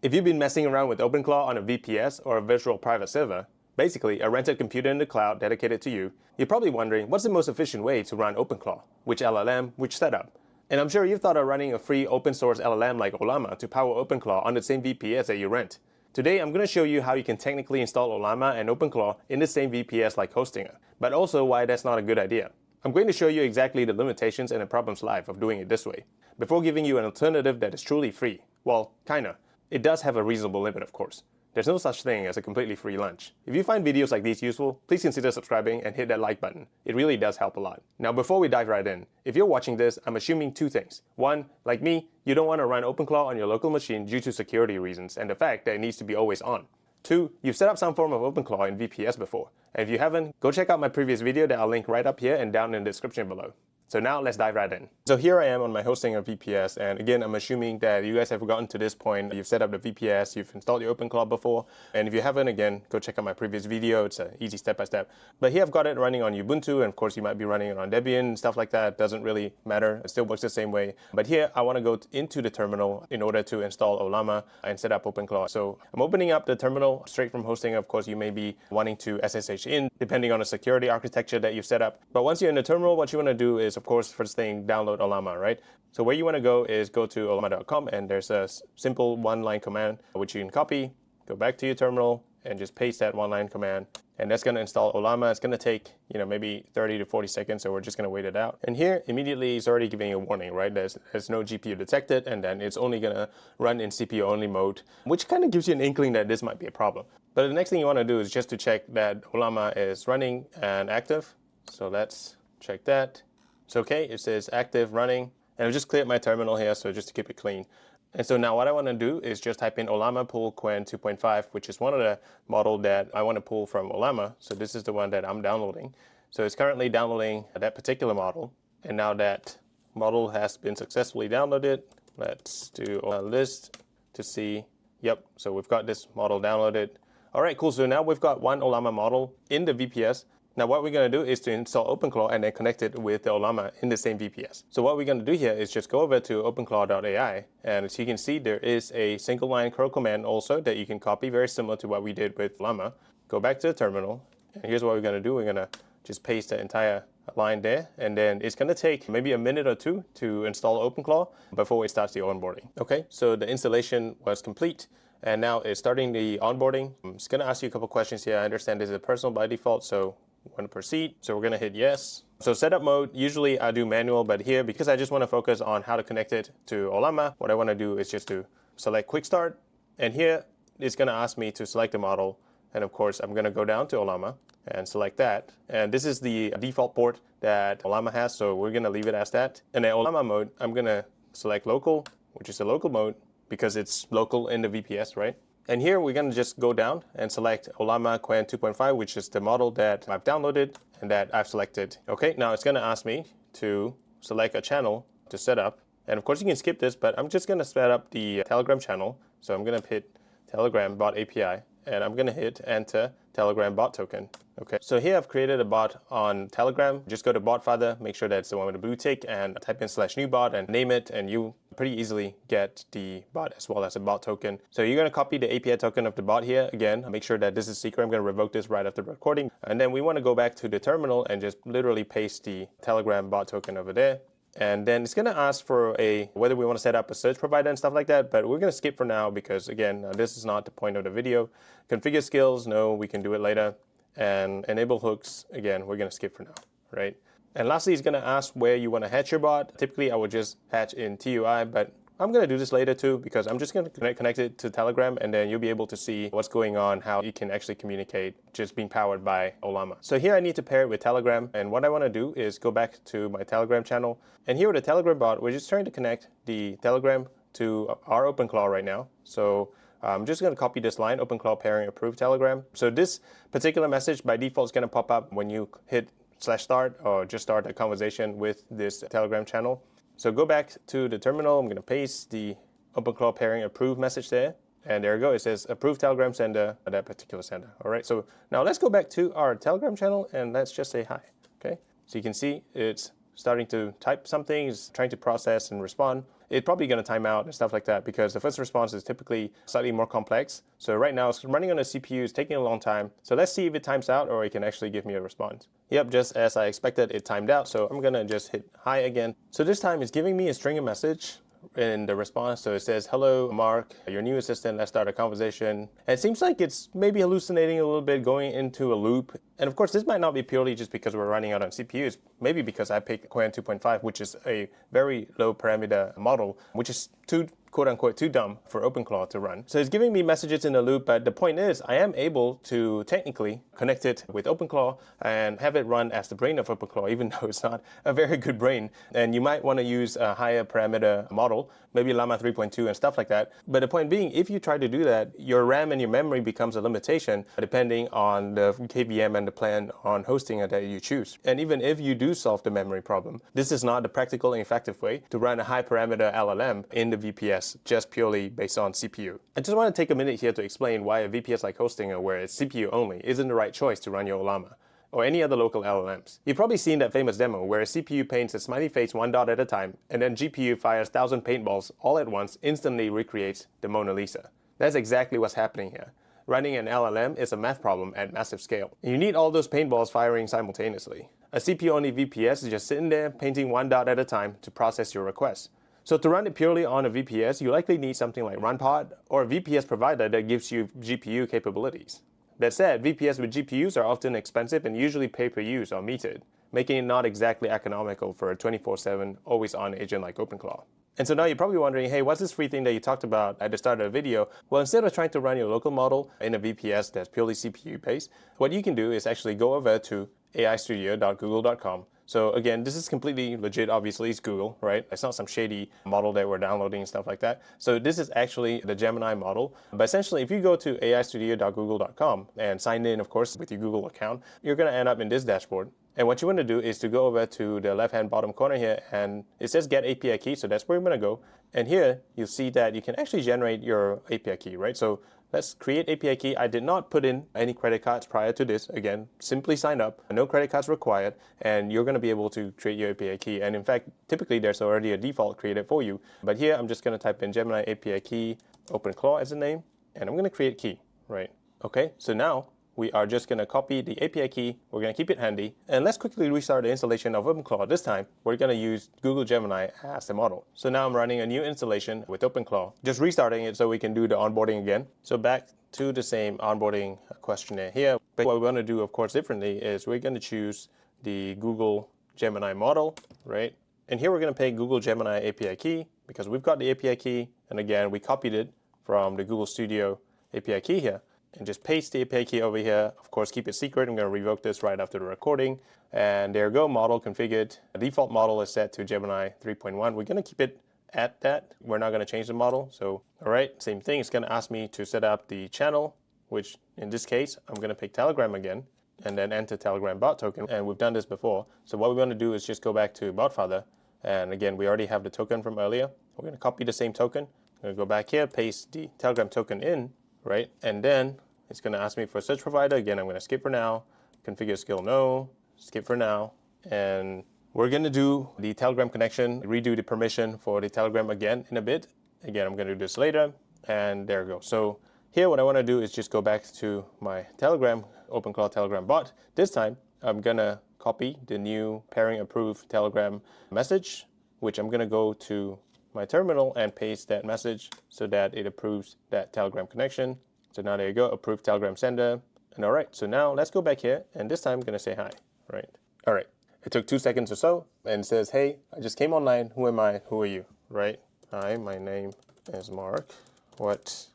If you've been messing around with OpenClaw on a VPS or a virtual private server, basically a rented computer in the cloud dedicated to you, you're probably wondering what's the most efficient way to run OpenClaw, which LLM, which setup. And I'm sure you've thought of running a free open source LLM like Ollama to power OpenClaw on the same VPS that you rent. Today I'm going to show you how you can technically install Ollama and OpenClaw in the same VPS like Hostinger, but also why that's not a good idea. I'm going to show you exactly the limitations and the problems live of doing it this way, before giving you an alternative that is truly free. Well, kinda. It does have a reasonable limit, of course. There's no such thing as a completely free lunch. If you find videos like these useful, please consider subscribing and hit that like button. It really does help a lot. Now before we dive right in, if you're watching this, I'm assuming two things. One, like me, you don't want to run OpenClaw on your local machine due to security reasons and the fact that it needs to be always on. Two, you've set up some form of OpenClaw in VPS before. And if you haven't, go check out my previous video that I'll link right up here and down in the description below. So now let's dive right in. So here I am on my Hostinger VPS, and again, I'm assuming that you guys have gotten to this point. You've set up the VPS, you've installed your OpenClaw before, and if you haven't, again, go check out my previous video. It's an easy step-by-step. But here I've got it running on Ubuntu, and of course you might be running it on Debian and stuff like that. Doesn't really matter. It still works the same way. But here I want to go into the terminal in order to install Ollama and set up OpenClaw. So I'm opening up the terminal straight from Hostinger. Of course, you may be wanting to SSH in, depending on the security architecture that you've set up. But once you're in the terminal, what you want to do is, of course, first thing, download Ollama, right? So where you want to go is go to ollama.com, and there's a simple one-line command which you can copy, go back to your terminal, and just paste that one-line command. And that's going to install Ollama. It's going to take, maybe 30 to 40 seconds, so we're just going to wait it out. And here, immediately, it's already giving you a warning, right? There's no GPU detected, and then it's only going to run in CPU-only mode, which kind of gives you an inkling that this might be a problem. But the next thing you want to do is just to check that Ollama is running and active. So let's check that. It's okay, it says active, running, and I've just cleared my terminal here, so just to keep it clean. And so now what I want to do is just type in Ollama pull Qwen 2.5, which is one of the model that I want to pull from Ollama. So this is the one that I'm downloading. So it's currently downloading that particular model. And now that model has been successfully downloaded, let's do a list to see. Yep, so we've got this model downloaded. All right, cool. So now we've got one Ollama model in the VPS. Now what we're going to do is to install OpenClaw and then connect it with the Ollama in the same VPS. So what we're going to do here is just go over to openclaw.ai, and as you can see, there is a single line curl command also that you can copy, very similar to what we did with Ollama. Go back to the terminal, and here's what we're going to do. We're going to just paste the entire line there, and then it's going to take maybe a minute or two to install OpenClaw before it starts the onboarding. Okay, so the installation was complete. And now it's starting the onboarding. It's going to ask you a couple questions here. I understand this is a personal by default, so we want to proceed. So we're going to hit yes. So setup mode, usually I do manual, but here, because I just want to focus on how to connect it to Ollama, what I want to do is just to select quick start. And here it's going to ask me to select the model. And of course, I'm going to go down to Ollama and select that. And this is the default port that Ollama has, so we're going to leave it as that. And in Ollama mode, I'm going to select local, which is the local mode, because it's local in the VPS, right? And here we're going to just go down and select Ollama Qwen 2.5, which is the model that I've downloaded and that I've selected. Okay, now it's going to ask me to select a channel to set up. And of course you can skip this, but I'm just going to set up the Telegram channel. So I'm going to hit Telegram bot API, and I'm going to hit enter Telegram bot token. Okay, so here I've created a bot on Telegram. Just go to BotFather, make sure that's the one with the blue tick, and type in /new bot and name it, and you pretty easily get the bot as well as a bot token. So you're going to copy the API token of the bot here. Again, make sure that this is secret. I'm going to revoke this right after recording. And then we want to go back to the terminal and just literally paste the Telegram bot token over there. And then it's going to ask for whether we want to set up a search provider and stuff like that, but we're going to skip for now because, again, this is not the point of the video. Configure skills, no, we can do it later. And enable hooks, again, we're going to skip for now, right? And lastly, it's going to ask where you want to hatch your bot. Typically, I would just hatch in TUI, but I'm going to do this later too, because I'm just going to connect it to Telegram, and then you'll be able to see what's going on, how you can actually communicate just being powered by Ollama. So here I need to pair it with Telegram, and what I want to do is go back to my Telegram channel. And here with the Telegram bot, we're just trying to connect the Telegram to our OpenClaw right now. So I'm just going to copy this line, OpenClaw pairing approved Telegram. So this particular message by default is going to pop up when you hit /start or just start a conversation with this Telegram channel. So go back to the terminal. I'm going to paste the OpenClaw pairing approved message there. And there you go. It says approved Telegram sender, that particular sender. All right. So now let's go back to our Telegram channel and let's just say hi. Okay. So you can see it's starting to type something, it's trying to process and respond. it's probably going to time out and stuff like that because the first response is typically slightly more complex. So right now it's running on a CPU, it's taking a long time. So let's see if it times out or it can actually give me a response. Yep, just as I expected, it timed out. So I'm going to just hit hi again. So this time it's giving me a string of message in the response. So it says, hello, Mark, your new assistant, let's start a conversation. And it seems like it's maybe hallucinating a little bit, going into a loop. And of course, this might not be purely just because we're running out on CPUs, maybe because I picked Qwen 2.5, which is a very low parameter model, which is too quote-unquote too dumb for OpenClaw to run. So it's giving me messages in a loop, but the point is I am able to technically connect it with OpenClaw and have it run as the brain of OpenClaw, even though it's not a very good brain. And you might want to use a higher parameter model, maybe Llama 3.2 and stuff like that. But the point being, if you try to do that, your RAM and your memory becomes a limitation depending on the KVM and the plan on Hostinger that you choose. And even if you do solve the memory problem, this is not the practical and effective way to run a high parameter LLM in the VPS just purely based on CPU. I just want to take a minute here to explain why a VPS like Hostinger, where it's CPU only, isn't the right choice to run your Ollama or any other local LLMs. You've probably seen that famous demo where a CPU paints a smiley face one dot at a time and then GPU fires 1,000 paintballs all at once, instantly recreates the Mona Lisa. That's exactly what's happening here. Running an LLM is a math problem at massive scale. You need all those paintballs firing simultaneously. A CPU-only VPS is just sitting there painting one dot at a time to process your request. So to run it purely on a VPS, you likely need something like RunPod or a VPS provider that gives you GPU capabilities. That said, VPS with GPUs are often expensive and usually pay per use or metered, making it not exactly economical for a 24/7, always-on agent like OpenClaw. And so now you're probably wondering, hey, what's this free thing that you talked about at the start of the video? Well, instead of trying to run your local model in a VPS that's purely CPU-based, what you can do is actually go over to aistudio.google.com. So again, this is completely legit, obviously, it's Google, right? It's not some shady model that we're downloading and stuff like that. So this is actually the Gemini model. But essentially, if you go to aistudio.google.com and sign in, of course, with your Google account, you're going to end up in this dashboard. And what you want to do is to go over to the left-hand bottom corner here, and it says Get API Key, so that's where you're going to go. And here, you'll see that you can actually generate your API key, right? So let's create API key. I did not put in any credit cards prior to this. Again, simply sign up, no credit cards required, and you're going to be able to create your API key. And in fact, typically there's already a default created for you. But here, I'm just going to type in Gemini API key, OpenClaw as a name, and I'm going to create key, right? Okay, so now we are just going to copy the API key. We're going to keep it handy. And let's quickly restart the installation of OpenClaw. This time, we're going to use Google Gemini as the model. So now I'm running a new installation with OpenClaw, just restarting it so we can do the onboarding again. So back to the same onboarding questionnaire here. But what we want to do, of course, differently is we're going to choose the Google Gemini model, right? And here we're going to pick Google Gemini API key because we've got the API key. And again, we copied it from the Google Studio API key here. And just paste the API key over here. Of course, keep it secret. I'm going to revoke this right after the recording. And there you go, model configured. The default model is set to Gemini 3.1. We're going to keep it at that. We're not going to change the model. So, all right, same thing. It's going to ask me to set up the channel, which in this case, I'm going to pick Telegram again, and then enter Telegram bot token. And we've done this before. So what we want to do is just go back to BotFather. And again, we already have the token from earlier. We're going to copy the same token. I'm going to go back here, paste the Telegram token in, right? And then it's going to ask me for a search provider. Again, I'm going to skip for now. Configure skill no. Skip for now. And we're going to do the Telegram connection, redo the permission for the Telegram again in a bit. Again, I'm going to do this later. And there we go. So here, what I want to do is just go back to my Telegram, OpenClaw Telegram bot. This time, I'm going to copy the new pairing approved Telegram message, which I'm going to go to my terminal and paste that message so that it approves that Telegram connection. So now there you go, approved Telegram sender. And all right, so now let's go back here. And this time I'm going to say hi, right? All right, it took 2 seconds or so and it says, hey, I just came online. Who am I? Who are you, right? Hi, my name is Mark. What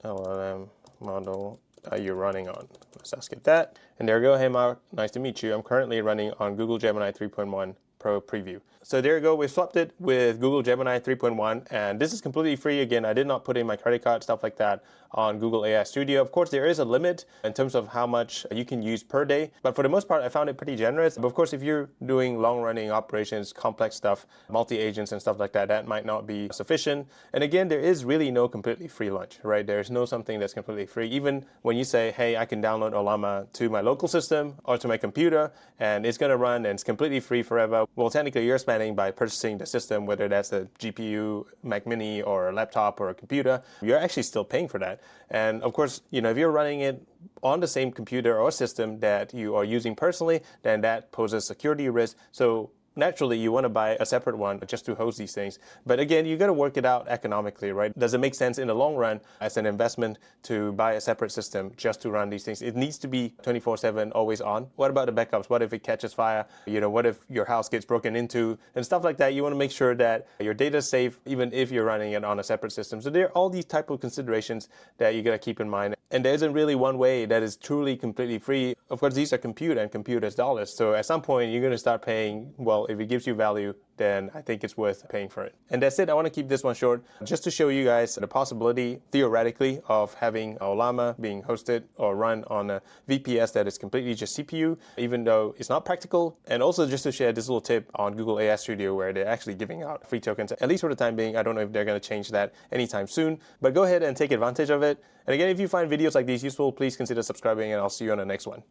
LLM model are you running on? Let's ask it that. And there you go. Hey, Mark, nice to meet you. I'm currently running on Google Gemini 3.1 Pro Preview. So there you go, we swapped it with Google Gemini 3.1, and this is completely free. Again, I did not put in my credit card, stuff like that on Google AI Studio. Of course, there is a limit in terms of how much you can use per day, but for the most part, I found it pretty generous. But of course, if you're doing long-running operations, complex stuff, multi-agents and stuff like that, that might not be sufficient. And again, there is really no completely free lunch, right? There's no something that's completely free. Even when you say, hey, I can download Ollama to my local system or to my computer, and it's gonna run and it's completely free forever. well, technically you're spending by purchasing the system, whether that's a GPU, Mac Mini, or a laptop or a computer, you're actually still paying for that. And of course, if you're running it on the same computer or system that you are using personally, then that poses security risk. So naturally, you want to buy a separate one just to host these things. But again, you got to work it out economically, right? Does it make sense in the long run as an investment to buy a separate system just to run these things? It needs to be 24/7, always on. What about the backups? What if it catches fire? What if your house gets broken into and stuff like that? You want to make sure that your data is safe, even if you're running it on a separate system. So there are all these type of considerations that you got to keep in mind. And there isn't really one way that is truly completely free. Of course, these are compute, and compute is dollars. So at some point, you're going to start paying, well, if it gives you value, then I think it's worth paying for it. And that's it. I want to keep this one short just to show you guys the possibility, theoretically, of having Ollama being hosted or run on a VPS that is completely just CPU, even though it's not practical. And also just to share this little tip on Google AI Studio, where they're actually giving out free tokens, at least for the time being. I don't know if they're going to change that anytime soon, but go ahead and take advantage of it. And again, if you find videos like these useful, please consider subscribing, and I'll see you on the next one.